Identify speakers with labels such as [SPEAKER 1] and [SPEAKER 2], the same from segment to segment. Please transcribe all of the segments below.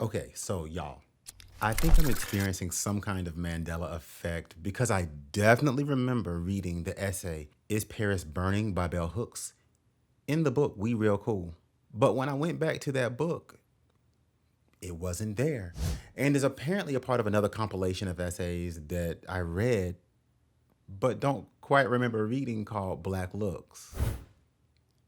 [SPEAKER 1] Okay, so y'all, I think I'm experiencing some kind of Mandela effect because I definitely remember reading the essay, Is Paris Burning by Bell Hooks, in the book We Real Cool. But when I went back to that book, it wasn't there. And is apparently a part of another compilation of essays that I read, but don't quite remember reading called Black Looks.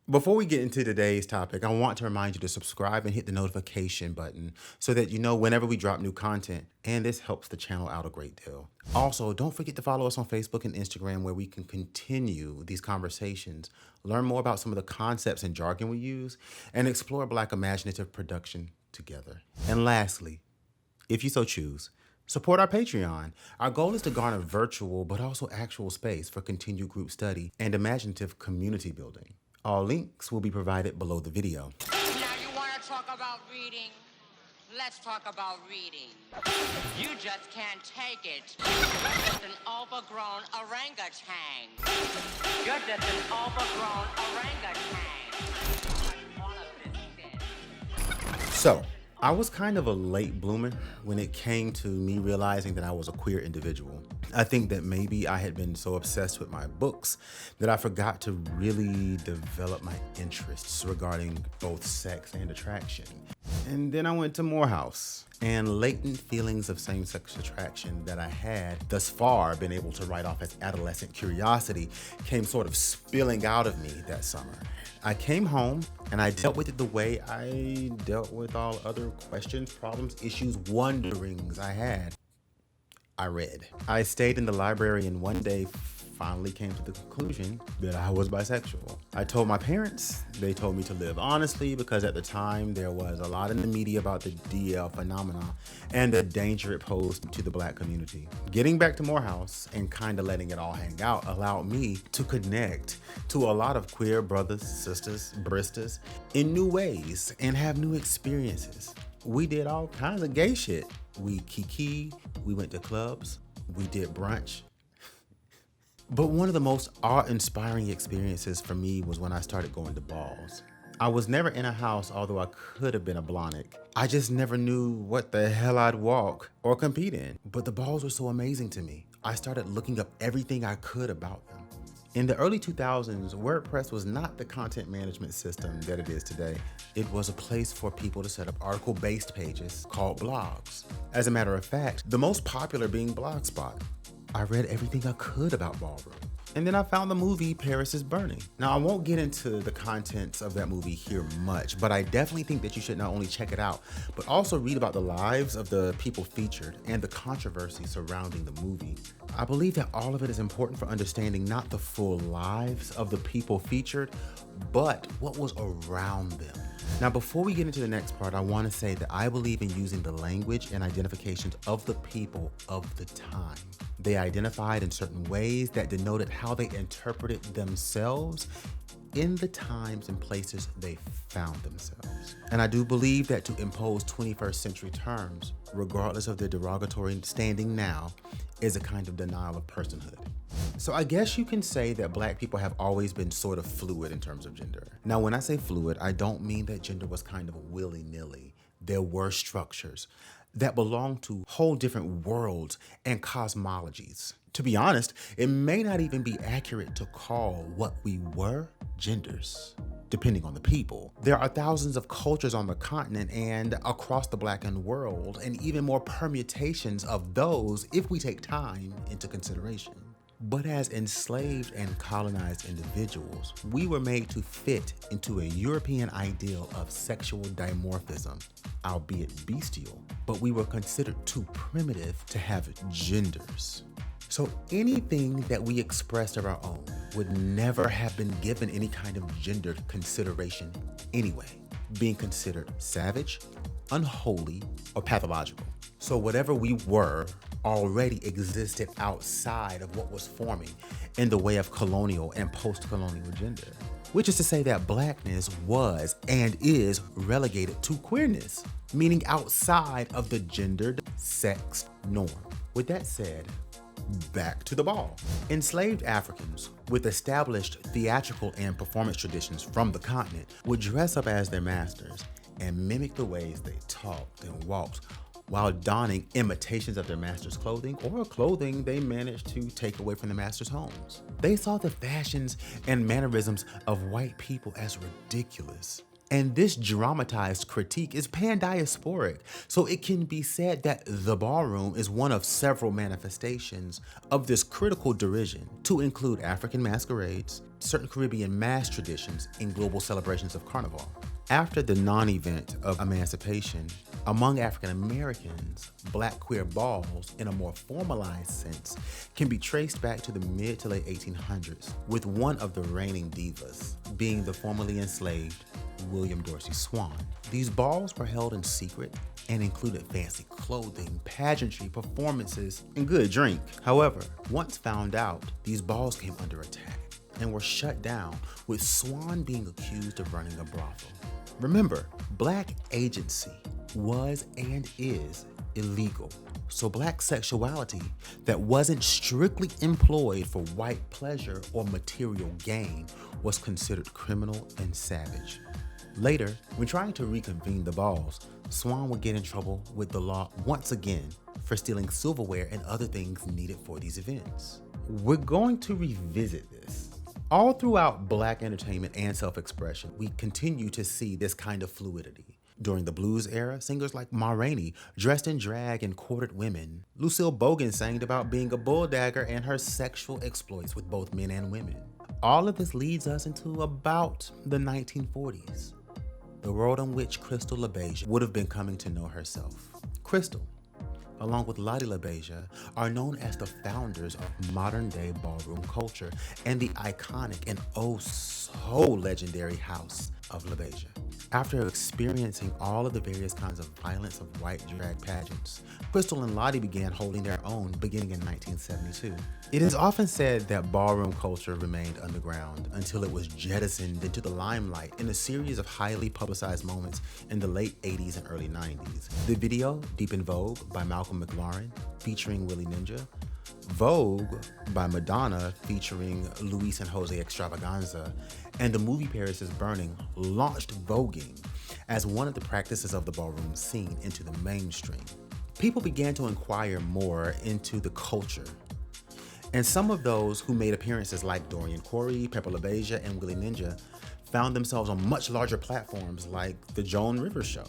[SPEAKER 1] Before we get into today's topic, I want to remind you to subscribe and hit the notification button so that you know whenever we drop new content, and this helps the channel out a great deal. Also, don't forget to follow us on Facebook and Instagram where we can continue these conversations, learn more about some of the concepts and jargon we use, and explore Black imaginative production together. And lastly, if you so choose, support our Patreon. Our goal is to garner virtual but also actual space for continued group study and imaginative community building. All links will be provided below the video.
[SPEAKER 2] Now you want to talk about reading? Let's talk about reading. You just can't take it. You're just an overgrown orangutan. You're just an overgrown orangutan. All of this shit.
[SPEAKER 1] So, I was kind of a late bloomer when it came to me realizing that I was a queer individual. I think that maybe I had been so obsessed with my books that I forgot to really develop my interests regarding both sex and attraction. And then I went to Morehouse, and latent feelings of same-sex attraction that I had thus far been able to write off as adolescent curiosity came sort of spilling out of me that summer. I came home and I dealt with it the way I dealt with all other questions, problems, issues, wonderings I had. I read. I stayed in the library and one day finally came to the conclusion that I was bisexual. I told my parents, they told me to live honestly because at the time there was a lot in the media about the DL phenomenon and the danger it posed to the Black community. Getting back to Morehouse and kind of letting it all hang out allowed me to connect to a lot of queer brothers, sisters, baristas in new ways and have new experiences. We did all kinds of gay shit. We kiki, we went to clubs, we did brunch. But one of the most awe-inspiring experiences for me was when I started going to balls. I was never in a house, although I could have been a blonic. I just never knew what the hell I'd walk or compete in. But the balls were so amazing to me. I started looking up everything I could about them. In the early 2000s, WordPress was not the content management system that it is today. It was a place for people to set up article-based pages called blogs. As a matter of fact, the most popular being Blogspot. I read everything I could about Ballroom. And then I found the movie Paris is Burning. Now, I won't get into the contents of that movie here much, but I definitely think that you should not only check it out, but also read about the lives of the people featured and the controversy surrounding the movie. I believe that all of it is important for understanding not the full lives of the people featured, but what was around them. Now, before we get into the next part, I want to say that I believe in using the language and identifications of the people of the time. They identified in certain ways that denoted how they interpreted themselves in the times and places they found themselves. And I do believe that to impose 21st century terms, regardless of their derogatory standing now, is a kind of denial of personhood. So I guess you can say that Black people have always been sort of fluid in terms of gender. Now, when I say fluid, I don't mean that gender was kind of willy-nilly. There were structures that belong to whole different worlds and cosmologies. To be honest, it may not even be accurate to call what we were genders, depending on the people. There are thousands of cultures on the continent and across the Blackened world, and even more permutations of those if we take time into consideration. But as enslaved and colonized individuals, we were made to fit into a European ideal of sexual dimorphism, albeit bestial, but we were considered too primitive to have genders. So anything that we expressed of our own would never have been given any kind of gender consideration anyway, being considered savage, unholy, or pathological. So whatever we were already existed outside of what was forming in the way of colonial and post-colonial gender, which is to say that Blackness was and is relegated to queerness, meaning outside of the gendered sex norm. With that said, back to the ball. Enslaved Africans with established theatrical and performance traditions from the continent would dress up as their masters and mimicked the ways they talked and walked while donning imitations of their master's clothing or clothing they managed to take away from the master's homes. They saw the fashions and mannerisms of white people as ridiculous. And this dramatized critique is pan-diasporic, so it can be said that the ballroom is one of several manifestations of this critical derision, to include African masquerades, certain Caribbean mass traditions, and global celebrations of Carnival. After the non-event of emancipation, among African Americans, Black queer balls, in a more formalized sense, can be traced back to the mid to late 1800s, with one of the reigning divas being the formerly enslaved William Dorsey Swann. These balls were held in secret and included fancy clothing, pageantry, performances, and good drink. However, once found out, these balls came under attack and were shut down, with Swann being accused of running a brothel. Remember, Black agency was and is illegal. So Black sexuality that wasn't strictly employed for white pleasure or material gain was considered criminal and savage. Later, when trying to reconvene the balls, Swann would get in trouble with the law once again for stealing silverware and other things needed for these events. We're going to revisit this. All throughout Black entertainment and self-expression, we continue to see this kind of fluidity. During the blues era, singers like Ma Rainey dressed in drag and courted women. Lucille Bogan sang about being a bulldagger and her sexual exploits with both men and women. All of this leads us into about the 1940s, the world in which Crystal LaBeija would have been coming to know herself. Crystal, along with Lottie LaBeija, are known as the founders of modern-day ballroom culture and the iconic and oh so legendary house of LaBeija. After experiencing all of the various kinds of violence of white drag pageants, Crystal and Lottie began holding their own beginning in 1972. It is often said that ballroom culture remained underground until it was jettisoned into the limelight in a series of highly publicized moments in the late 80s and early 90s. The video, Deep in Vogue by Malcolm McLaren, featuring Willie Ninja, Vogue by Madonna featuring Luis and Jose Extravaganza, and the movie Paris is Burning launched voguing as one of the practices of the ballroom scene into the mainstream. People began to inquire more into the culture, and some of those who made appearances like Dorian Corey, Pepper LaBeija, and Willie Ninja found themselves on much larger platforms like The Joan Rivers Show.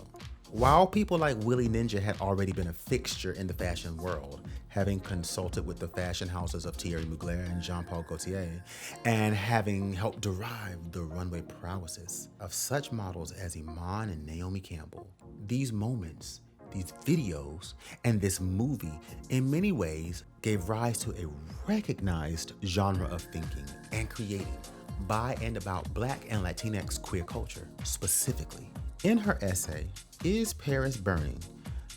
[SPEAKER 1] While people like Willie Ninja had already been a fixture in the fashion world, having consulted with the fashion houses of Thierry Mugler and Jean-Paul Gaultier, and having helped derive the runway prowesses of such models as Iman and Naomi Campbell, these moments, these videos, and this movie in many ways gave rise to a recognized genre of thinking and creating by and about Black and Latinx queer culture specifically. In her essay, Is Paris Burning?,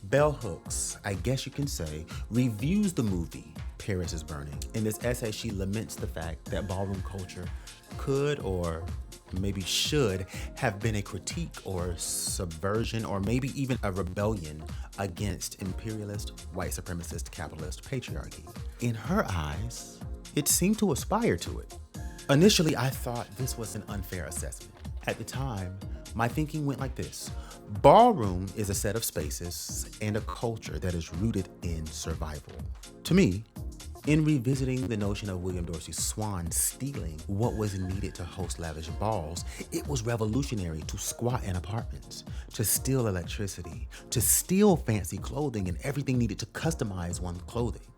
[SPEAKER 1] Bell Hooks, I guess you can say, reviews the movie Paris is Burning. In this essay, she laments the fact that ballroom culture could or maybe should have been a critique or subversion or maybe even a rebellion against imperialist, white supremacist, capitalist patriarchy. In her eyes, it seemed to aspire to it. Initially, I thought this was an unfair assessment. At the time, my thinking went like this. Ballroom is a set of spaces and a culture that is rooted in survival. To me, in revisiting the notion of William Dorsey Swann stealing what was needed to host lavish balls, it was revolutionary to squat in apartments, to steal electricity, to steal fancy clothing and everything needed to customize one's clothing,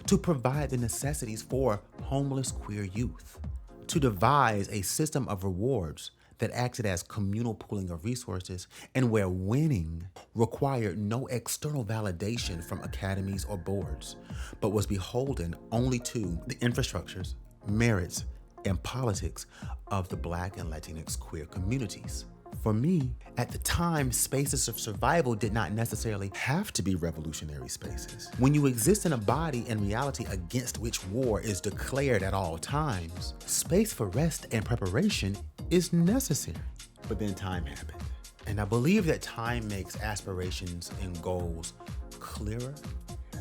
[SPEAKER 1] to provide the necessities for homeless queer youth, to devise a system of rewards that acted as communal pooling of resources and where winning required no external validation from academies or boards, but was beholden only to the infrastructures, merits, and politics of the Black and Latinx queer communities. For me, at the time, spaces of survival did not necessarily have to be revolutionary spaces. When you exist in a body and reality against which war is declared at all times, space for rest and preparation is necessary. But then time happened. And I believe that time makes aspirations and goals clearer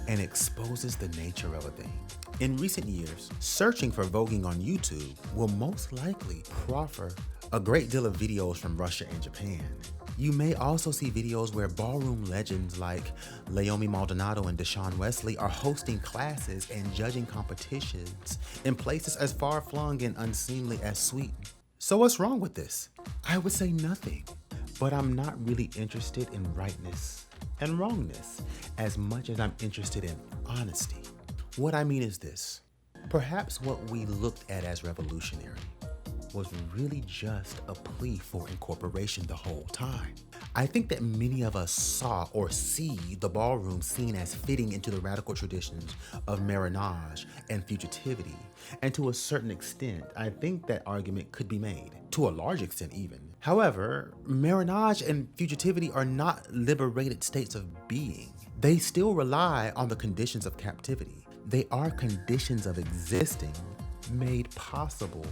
[SPEAKER 1] and exposes the nature of a thing. In recent years, searching for voguing on YouTube will most likely proffer a great deal of videos from Russia and Japan. You may also see videos where ballroom legends like Laomi Maldonado and Deshaun Wesley are hosting classes and judging competitions in places as far-flung and unseemly as Sweden. So what's wrong with this? I would say nothing, but I'm not really interested in rightness and wrongness as much as I'm interested in honesty. What I mean is this: perhaps what we looked at as revolutionary was really just a plea for incorporation the whole time. I think that many of us saw or see the ballroom seen as fitting into the radical traditions of marriage and fugitivity, and to a certain extent, I think that argument could be made, to a large extent even. However, marriage and fugitivity are not liberated states of being. They still rely on the conditions of captivity. They are conditions of existing made possible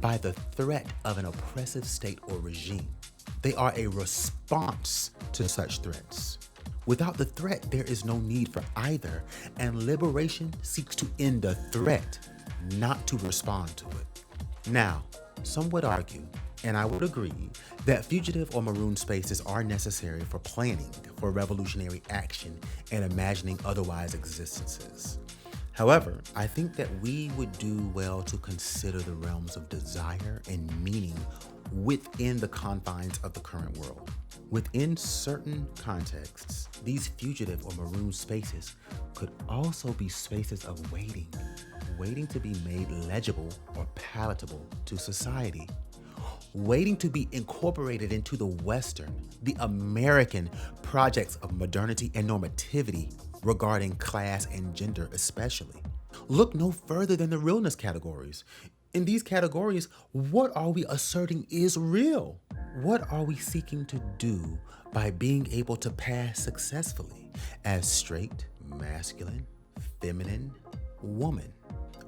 [SPEAKER 1] by the threat of an oppressive state or regime. They are a response to such threats. Without the threat, there is no need for either, and liberation seeks to end the threat, not to respond to it. Now, some would argue, and I would agree, that fugitive or maroon spaces are necessary for planning for revolutionary action and imagining otherwise existences. However, I think that we would do well to consider the realms of desire and meaning within the confines of the current world. Within certain contexts, these fugitive or maroon spaces could also be spaces of waiting to be made legible or palatable to society, waiting to be incorporated into the Western, the American projects of modernity and normativity regarding class and gender especially. Look no further than the realness categories. In these categories, what are we asserting is real? What are we seeking to do by being able to pass successfully as straight, masculine, feminine, woman?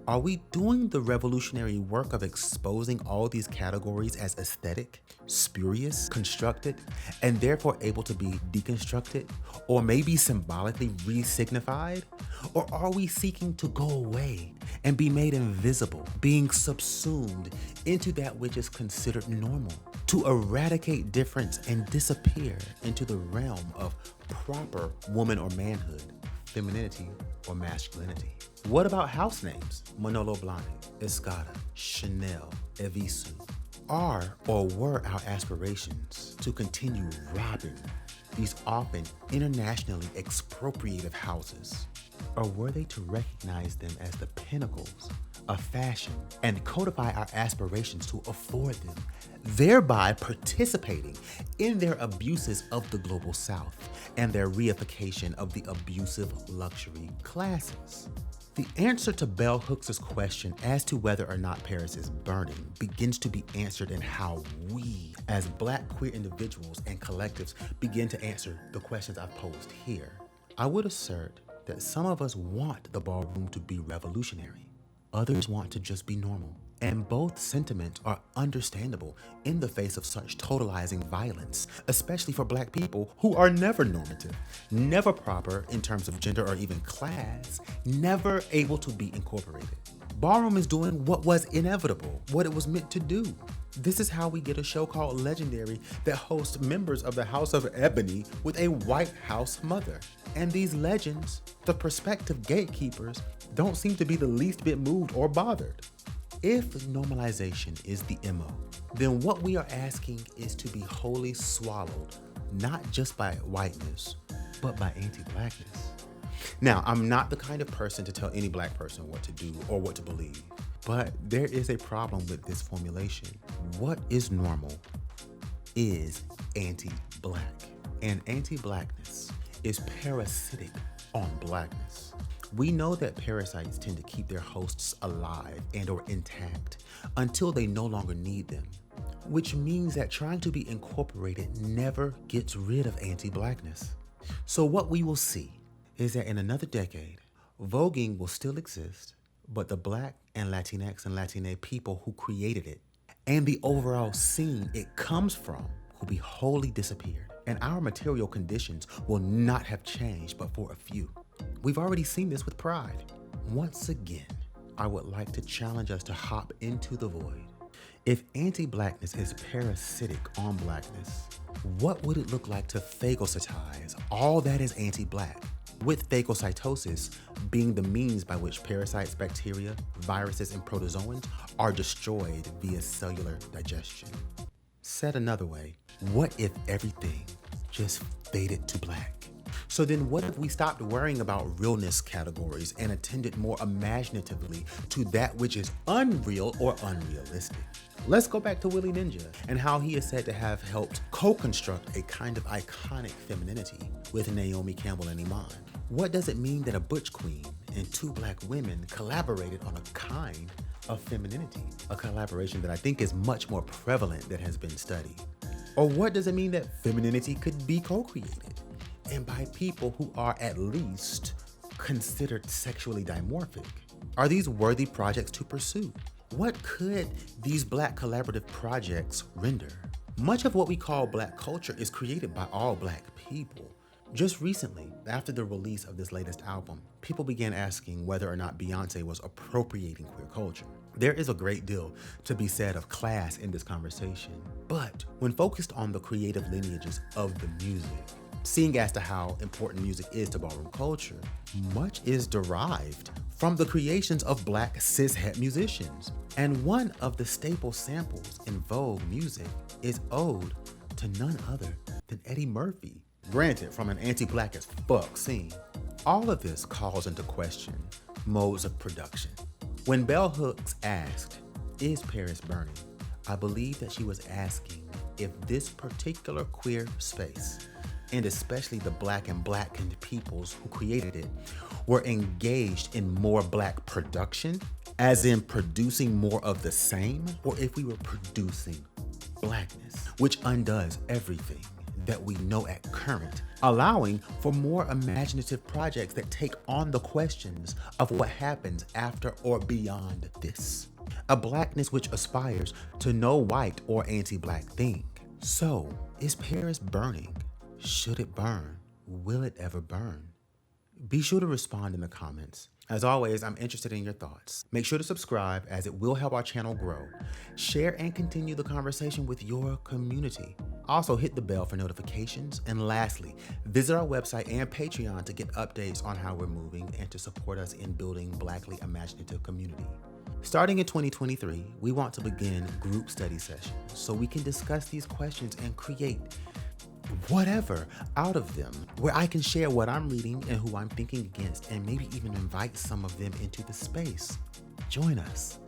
[SPEAKER 1] Are we doing the revolutionary work of exposing all these categories as aesthetic, spurious, constructed, and therefore able to be deconstructed, or maybe symbolically re-signified? Or are we seeking to go away and be made invisible, being subsumed into that which is considered normal, to eradicate difference and disappear into the realm of proper woman or manhood, femininity or masculinity? What about house names? Manolo Blahnik, Escada, Chanel, Evisu. Are or were our aspirations to continue robbing these often internationally expropriative houses? Or were they to recognize them as the pinnacles of fashion and codify our aspirations to afford them, thereby participating in their abuses of the global South and their reification of the abusive luxury classes? The answer to Bell Hooks' question as to whether or not Paris is burning begins to be answered in how we, as Black queer individuals and collectives, begin to answer the questions I've posed here. I would assert that some of us want the ballroom to be revolutionary. Others want to just be normal. And both sentiments are understandable in the face of such totalizing violence, especially for Black people who are never normative, never proper in terms of gender or even class, never able to be incorporated. Ballroom is doing what was inevitable, what it was meant to do. This is how we get a show called Legendary that hosts members of the House of Ebony with a White House mother. And these legends, the prospective gatekeepers, don't seem to be the least bit moved or bothered. If normalization is the MO, then what we are asking is to be wholly swallowed, not just by whiteness, but by anti-Blackness. Now, I'm not the kind of person to tell any Black person what to do or what to believe, but there is a problem with this formulation. What is normal is anti-Black, and anti-Blackness is parasitic on Blackness. We know that parasites tend to keep their hosts alive and or intact until they no longer need them, which means that trying to be incorporated never gets rid of anti-Blackness. So what we will see is that in another decade, voguing will still exist, but the Black and Latinx and Latina people who created it and the overall scene it comes from will be wholly disappeared, and our material conditions will not have changed but for a few. We've already seen this with Pride. Once again, I would like to challenge us to hop into the void. If anti-Blackness is parasitic on Blackness, What would it look like to phagocytize all that is anti-Black? With phagocytosis being the means by which parasites, bacteria, viruses, and protozoans are destroyed via cellular digestion. Said another way, what if everything just faded to Black? So then what if we stopped worrying about realness categories and attended more imaginatively to that which is unreal or unrealistic? Let's go back to Willie Ninja and how he is said to have helped co-construct a kind of iconic femininity with Naomi Campbell and Iman. What does it mean that a butch queen and two Black women collaborated on a kind of femininity? A collaboration that I think is much more prevalent than has been studied. Or what does it mean that femininity could be co-created? And by people who are at least considered sexually dimorphic? Are these worthy projects to pursue? What could these Black collaborative projects render? Much of what we call Black culture is created by all Black people. Just recently, after the release of this latest album, people began asking whether or not Beyonce was appropriating queer culture. There is a great deal to be said of class in this conversation, but when focused on the creative lineages of the music, seeing as to how important music is to ballroom culture, much is derived from the creations of Black cishet musicians. And one of the staple samples in Vogue music is owed to none other than Eddie Murphy. Granted, from an anti-Black as fuck scene. All of this calls into question modes of production. When Bell Hooks asked, "Is Paris burning?" I believe that she was asking if this particular queer space, and especially the Black and Blackened peoples who created it, were engaged in more Black production, as in producing more of the same, or if we were producing Blackness, which undoes everything that we know at current, allowing for more imaginative projects that take on the questions of what happens after or beyond this. A Blackness which aspires to no white or anti-Black thing. So, is Paris burning? Should it burn? Will it ever burn? Be sure to respond in the comments. As always, I'm interested in your thoughts. Make sure to subscribe as it will help our channel grow. Share and continue the conversation with your community. Also hit the bell for notifications. And lastly, visit our website and Patreon to get updates on how we're moving and to support us in building Blackly imaginative community. Starting in 2023, we want to begin group study sessions so we can discuss these questions and create whatever out of them, where I can share what I'm reading and who I'm thinking against, and maybe even invite some of them into the space. Join us.